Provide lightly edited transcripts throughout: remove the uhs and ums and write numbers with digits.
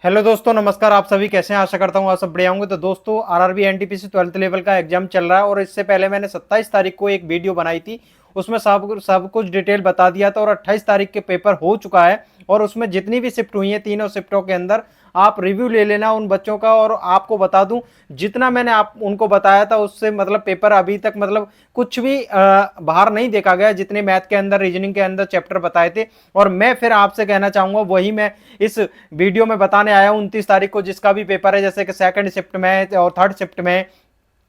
Hello दोस्तों, नमस्कार। आप सभी कैसे हैं? आशा करता हूँ आप सब बढ़िया होंगे। तो दोस्तों, आरआरबी एनटीपीसी 12th लेवल का एग्जाम चल रहा है और इससे पहले मैंने 27 तारीख को एक वीडियो बनाई थी। उसमें सब कुछ डिटेल बता दिया था और 28 तारीख के पेपर हो चुका है। और उसमें जितनी भी शिफ्ट हुई हैं, तीनों शिफ्टों के अंदर आप रिव्यू ले लेना उन बच्चों का। और आपको बता दूं, जितना मैंने आप उनको बताया था उससे मतलब पेपर अभी तक मतलब कुछ भी बाहर नहीं देखा गया। जितने मैथ के अंदर, रीजनिंग के अंदर चैप्टर बताए थे, और मैं फिर आपसे कहना चाहूंगा वही मैं इस वीडियो में बताने आया हूं 29 तारीख को, जिसका भी पेपर है, जैसे कि सेकंड शिफ्ट में और थर्ड शिफ्ट में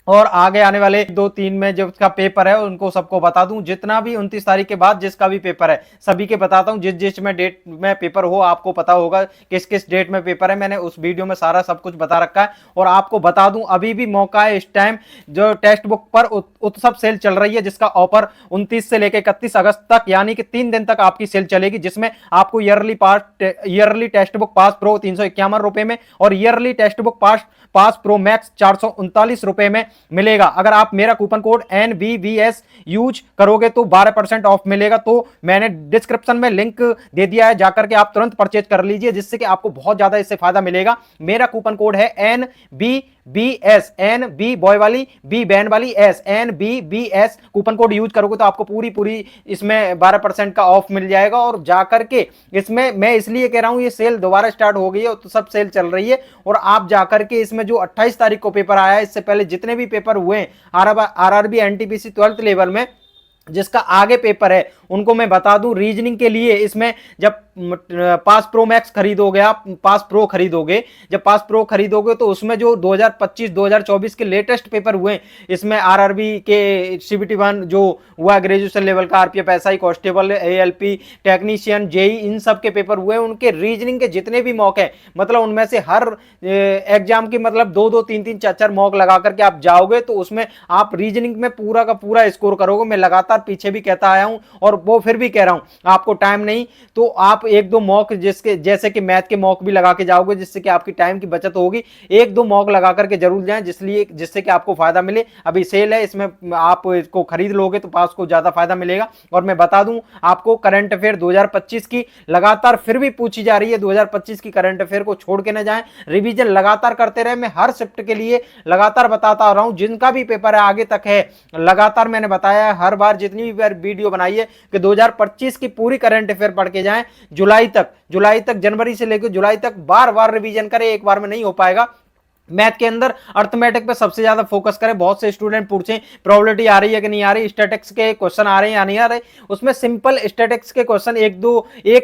और आगे आने वाले 2-3 में जो उसका पेपर है उनको सबको बता दूं। जितना भी 29 तारीख के बाद जिसका भी पेपर है सभी के बताता हूं। जिस जिस में डेट में पेपर हो आपको पता होगा किस किस डेट में पेपर है। मैंने उस वीडियो में सारा सब कुछ बता रखा है। और आपको बता दूं, अभी भी मौका है इस टाइम। जो टेक्स्ट बुक पर उत्सव सेल चल रही है, जिसका ऑफर 29 से लेकर 31 अगस्त तक यानी कि 3 दिन तक आपकी सेल चलेगी, जिसमें आपको yearly text book pass pro 351 रुपए में और yearly text book pass pro max 439 रुपए में मिलेगा। अगर आप मेरा कूपन कोड NBVS यूज करोगे तो 12% ऑफ मिलेगा। तो मैंने डिस्क्रिप्शन में लिंक दे दिया है, जाकर के आप तुरंत परचेज कर लीजिए, जिससे कि आपको बहुत ज्यादा इससे फायदा मिलेगा। मेरा कूपन कोड है NBBS, NB बॉय वाली, B बैन वाली, S, NBBS। Coupon code use करोगे तो आपको पूरी इसमें 12% का ऑफ मिल जाएगा। और जाकर के इसमें मैं इसलिए कह रहा हूं, ये सेल दोबारा स्टार्ट हो गई है तो सब सेल चल रही है। और आप जाकर के इसमें जो 28 तारीख को पेपर आया है, इससे पहले जितने भी पेपर हुए आरआरबी एनटीपीसी 12th लेवल में जिसका आगे पेपर है उनको मैं बता दूं। रीजनिंग के लिए इसमें जब पास प्रो मैक्स खरीदोगे, आप पास प्रो खरीदोगे, जब पास प्रो खरीदोगे तो उसमें जो 2025-2024 के लेटेस्ट पेपर हुए, इसमें आरआरबी के CBT 1 जो हुआ ग्रेजुएशन लेवल का, RPF SI constable, ALP technician, JE, इन सब के पेपर हुए। उनके रीजनिंग के जितने भी मॉक है, मतलब उनमें से हर एग्जाम की मतलब 2-2, 3-3, 4-4 मॉक लगा करके आप जाओगे तो उसमें आप रीजनिंग में पूरा का पूरा स्कोर करोगे। मैं लगातार पीछे भी कहता आया हूं और वो फिर भी कह रहा हूं, आपको टाइम नहीं तो आप 1-2 मॉक, जिसके जैसे कि मैथ के मॉक भी लगा के जाओगे, जिससे कि आपकी टाइम की बचत होगी। 1-2 मॉक लगा करके जरूर जाएं, जिससे कि आपको फायदा मिले। अभी सेल है, इसमें आप इसको खरीद लोगे तो पास को ज्यादा फायदा मिलेगा। और मैं बता दूं आपको, करंट अफेयर 2025 की लगातार फिर भी पूछी जा रही है। 2025 की करंट अफेयर को छोड़ के ना जाएं, रिवीजन लगातार करते रहे। मैं हर शिफ्ट के लिए लगातार बताता आ रहा हूं, जिनका भी पेपर है आगे तक है, लगातार मैंने बताया हर बार जितनी भी बार वीडियो बनाई है कि 2025 की पूरी करंट अफेयर पढ़ के जाएं। जुलाई तक, जनवरी से लेकर जुलाई तक बार बार रिवीजन करें, एक बार में नहीं हो पाएगा। मैथ के अंदर अर्थमेटिक पे सबसे ज्यादा फोकस करें। बहुत से स्टूडेंट पूछे प्रोबेबिलिटी आ रही है कि नहीं आ रही, स्टैटिक्स के क्वेश्चन आ रहे हैं या नहीं आ रहे। उसमें सिंपल स्टैटिक्स के क्वेश्चन एक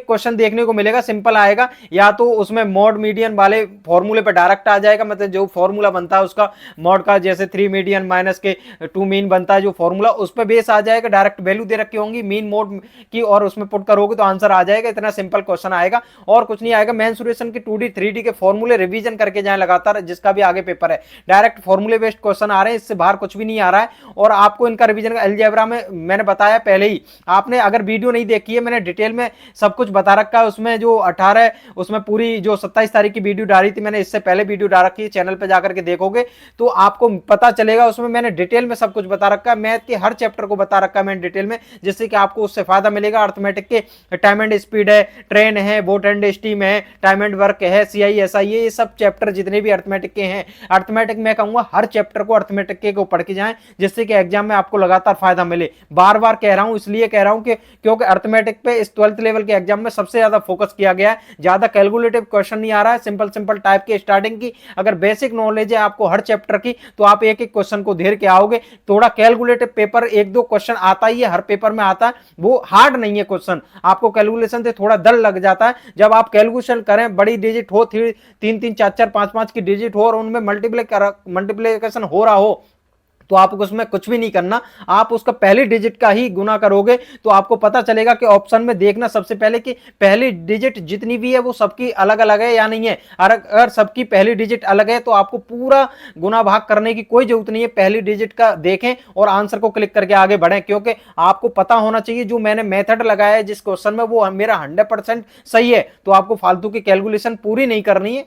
क्वेश्चन देखने को मिलेगा, सिंपल आएगा। या तो उसमें मॉड मीडियन वाले फॉर्मूले पे डायरेक्ट आ जाएगा, मतलब जो फॉर्मूला बनता है उसका मॉड का, जैसे 3 मीडियन माइनस के 2 मीन बनता है जो फॉर्मूला, उस पर बेस आ जाएगा। डायरेक्ट वैल्यू दे रखी होंगी मीन मोड की और उसमें पुट करोगे तो आंसर आ जाएगा। इतना सिंपल क्वेश्चन आएगा और कुछ नहीं आएगा। मेंसुरेशन के 2D 3D के फॉर्मूले रिवीजन करके जाए लगातार, जिसका भी आगे पेपर है। डायरेक्ट फॉर्मूले बेस्ड क्वेश्चन आ रहे हैं, इससे बाहर कुछ भी नहीं आ रहा है। और आपको इनका रिवीजन अलजेब्रा में मैंने बताया पहले ही, आपने अगर वीडियो नहीं देखी है, मैंने डिटेल में सब कुछ बता रखा है। उसमें जो 18, उसमें पूरी जो 27 तारीख की वीडियो डाली थी मैंने, इससे पहले वीडियो डाल रखी है, चैनल पे जाकर के देखोगे तो आपको पता चलेगा। उसमें मैंने डिटेल में सब कुछ बता रखा है, मैथ के हर चैप्टर को बता रखा है मैंने डिटेल में, जिससे कि आपको उससे फायदा मिलेगा। अर्थमेटिक के टाइम एंड स्पीड है, ट्रेन है, बोट एंड स्टीम है, टाइम एंड वर्क है, CI SI, ये सब चैप्टर जितने भी अर्थमेटिक के हैं, अर्थमेटिक मैं कहूंगा हर चैप्टर को अर्थमेटिक के को पढ़ के जाएं, जिससे कि एग्जाम में आपको लगातार फायदा मिले। बार बार कह रहा हूं, इसलिए कह रहा हूं कि क्योंकि अर्थमेटिक पे इस 12th लेवल के एग्जाम में सबसे ज्यादा फोकस किया गया है। ज्यादा कैलकुलेटिव क्वेश्चन नहीं आ रहा है, सिंपल टाइप के स्टार्टिंग की अगर बेसिक नॉलेज है आपको हर चैप्टर की, तो आप एक एक क्वेश्चन को घेर के आओगे। थोड़ा कैलकुलेटिव पेपर 1-2 क्वेश्चन आता ही है, हर पेपर में आता है, वो हार्ड नहीं है क्वेश्चन। आपको कैलकुलेशन से थोड़ा डर लग जाता है। जब आप कैलकुलेशन करें, बड़ी डिजिट हो, 3-3, 4-4, 5-5 की डिजिट हो और उनमें मल्टीप्लिकेशन हो रहा हो, तो आपको उसमें कुछ भी नहीं करना। आप उसका पहली डिजिट का ही गुना करोगे तो आपको पता चलेगा कि ऑप्शन में देखना सबसे पहले कि पहली डिजिट जितनी भी है वो सबकी अलग अलग है या नहीं है। अगर सबकी पहली डिजिट अलग है तो आपको पूरा गुना भाग करने की कोई जरूरत नहीं है। पहली डिजिट का देखें और आंसर को क्लिक करके आगे बढ़ें, क्योंकि आपको पता होना चाहिए जो मैंने मेथड लगाया है जिस क्वेश्चन में वो मेरा 100% सही है। तो आपको फालतू की कैलकुलेशन पूरी नहीं करनी है,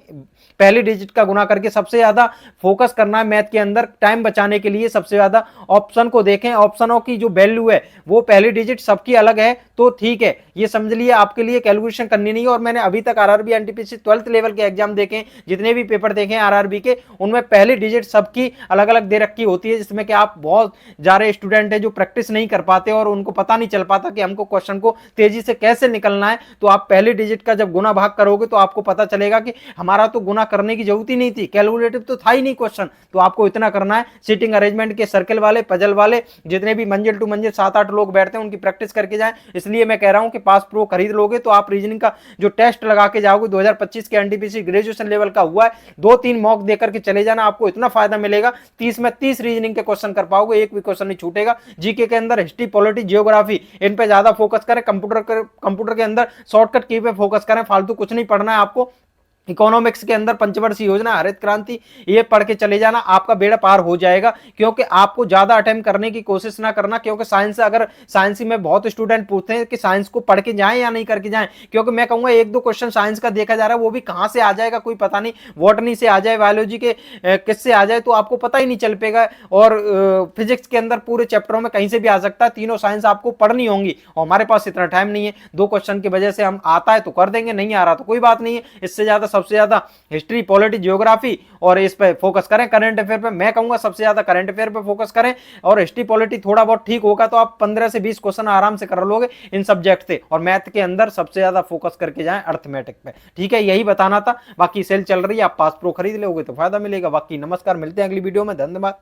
पहली डिजिट का गुना करके सबसे ज्यादा फोकस करना है मैथ के अंदर। टाइम बचाने के लिए सबसे ज्यादा ऑप्शन को देखें, ऑप्शनों की जो वैल्यू है वो पहली डिजिट सबकी अलग है तो ठीक है, ये समझ लिए आपके लिए कैलकुलेशन करनी नहीं है। और मैंने अभी तक आरआरबी एनटीपीसी 12th लेवल के एग्जाम देखे, जितने भी पेपर देखे आरआरबी के, उनमें पहली डिजिट सबकी अलग अलग दे रखी होती है, जिसमें कि आप बहुत ज्यादा स्टूडेंट है जो प्रैक्टिस नहीं कर पाते और उनको पता नहीं चल पाता कि हमको क्वेश्चन को तेजी से कैसे निकलना है। तो आप पहली डिजिट का जब गुना भाग करोगे तो आपको पता चलेगा कि हमारा तो गुना करने की जरूरत ही नहीं थी, कैलकुलेटिव तो था ही नहीं क्वेश्चन, तो आपको इतना करना है। सीटिंग अरेंजमेंट के सर्कल वाले, पजल वाले, जितने भी मंजिल टू मंजिल 7-8 लोग बैठते हैं उनकी प्रैक्टिस करके जाएं। इसलिए मैं कह रहा हूं कि पास प्रो खरीद लोगे तो आप रीजनिंग का जो टेस्ट लगा के जाओगे 2025 के एनटीपीसी ग्रेजुएशन लेवल का हुआ है, 2-3 मॉक देकर के चले जाना, आपको इतना फायदा मिलेगा 30 में 30 रीजनिंग के क्वेश्चन कर पाओगे, एक भी क्वेश्चन नहीं छूटेगा। जीके के अंदर हिस्ट्री, पॉलिटी, जियोग्राफी, इन पे ज्यादा फोकस करें। कंप्यूटर के अंदर शॉर्टकट की पे फोकस करें, फालतू कुछ नहीं पढ़ना है आपको। इकोनॉमिक्स के अंदर पंचवर्षीय योजना, हरित क्रांति, ये पढ़ के चले जाना, आपका बेड़ा पार हो जाएगा। क्योंकि आपको ज्यादा अटेम्प्ट करने की कोशिश ना करना, क्योंकि साइंस, अगर साइंस में बहुत स्टूडेंट पूछते हैं कि साइंस को पढ़ के जाएं या नहीं करके जाएं, क्योंकि मैं कहूंगा 1-2 क्वेश्चन साइंस का देखा जा रहा है, वो भी कहां से आ जाएगा कोई पता नहीं, बॉटनी से आ जाए, बायोलॉजी के किससे आ जाए, तो आपको पता ही नहीं चल पेगा। और फिजिक्स के अंदर पूरे चैप्टरों में कहीं से भी आ सकता है, तीनों साइंस आपको पढ़नी होंगी और हमारे पास इतना टाइम नहीं है। 2 क्वेश्चन की वजह से हम आता है तो कर देंगे, नहीं आ रहा तो कोई बात नहीं है। इससे ज्यादा सबसे ज्यादा हिस्ट्री, पॉलिटी, जियोग्राफी और इस पे फोकस करें। करंट अफेयर पे मैं कहूंगा सबसे ज्यादा करंट अफेयर पे फोकस करें, और हिस्ट्री पॉलिटी थोड़ा बहुत ठीक होगा तो आप 15 से 20 क्वेश्चन आराम से कर लोगे इन सब्जेक्ट से। और मैथ के अंदर सबसे ज्यादा फोकस करके जाएं अर्थमेटिक पे, ठीक है, यही बताना था। बाकी सेल चल रही है, आप पास प्रो खरीद लोगे तो फायदा मिलेगा। बाकी नमस्कार, मिलते हैं अगली वीडियो में, धन्यवाद।